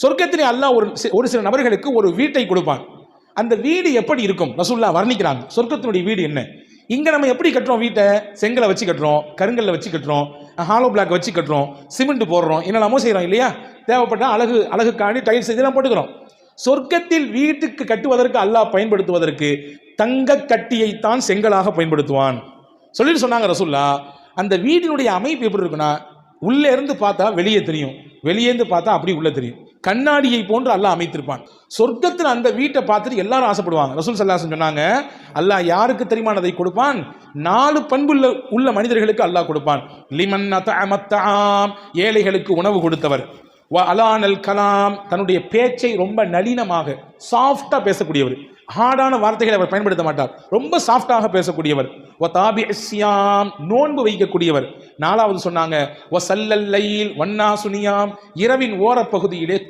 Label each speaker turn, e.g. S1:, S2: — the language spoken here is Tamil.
S1: சொர்க்கத்திலே அல்லாஹ் ஒரு சில நபர்களுக்கு ஒரு வீட்டை கொடுப்பான். அந்த வீடு எப்படி இருக்கும் ரசூலுல்லாஹ் வர்ணிக்கிறாங்க. சொர்க்கத்தினுடைய வீடு என்ன? இங்க நம்ம எப்படி கட்டுறோம் வீட்டை? செங்கலை வச்சு கட்டுறோம், கருங்கல்ல வச்சு கட்டுறோம், ஹாலோ பிளாக் வச்சு கட்டுறோம், சிமெண்ட் போடுறோம், என்னெல்லாமோ செய்யறோம் இல்லையா? தேவைப்பட்ட அழகுக்காண்டி டைல்ஸ் இதெல்லாம் போட்டுக்கிறோம். சொர்க்கத்தில் வீட்டுக்கு கட்டுவதற்கு அல்லாஹ் பயன்படுத்துவதற்கு தங்க கட்டியைத்தான் செங்கலாக பயன்படுத்துவான் சொல்லிட்டு சொன்னாங்க ரசூலுல்லாஹ். அந்த வீடினுடைய அமைப்பு எப்படி இருக்குன்னா, உள்ளே இருந்து பார்த்தா வெளியே தெரியும், வெளியே இருந்து பார்த்தா அப்படி உள்ள தெரியும். கண்ணாடியை போன்று அல்லாஹ் அமைத்திருப்பான். சொர்க்கத்தில் அந்த வீட்டை பார்த்துட்டு எல்லாரும் ஆசைப்படுவாங்க. ரசூல் ஸல்லல்லாஹு அலைஹி வஸல்லம் சொன்னாங்க, அல்லாஹ் யாருக்கு தெரியுமானதை கொடுப்பான்? 4 பண்புள்ள உள்ள மனிதர்களுக்கு அல்லாஹ் கொடுப்பான். லிமன் அத்அமத்தஆம், ஏழைகளுக்கு உணவு கொடுத்தவர். வ அலானல் கலாம், தன்னுடைய பேச்சை ரொம்ப நளினமாக சாஃப்டா பேசக்கூடியவர். ஹார்டான வார்த்தைகளை அவர் பயன்படுத்த மாட்டார், ரொம்ப சாஃப்டாக பேசக்கூடியவர். வ தாபிஇஸ்ஸியாம், நோன்பு வைக்கக்கூடியவர். 4வது சொன்னாங்க வ ஸல்லல் லைல் வன்னாசு நியாம், இரவின் ஓரப்பகுதியிலே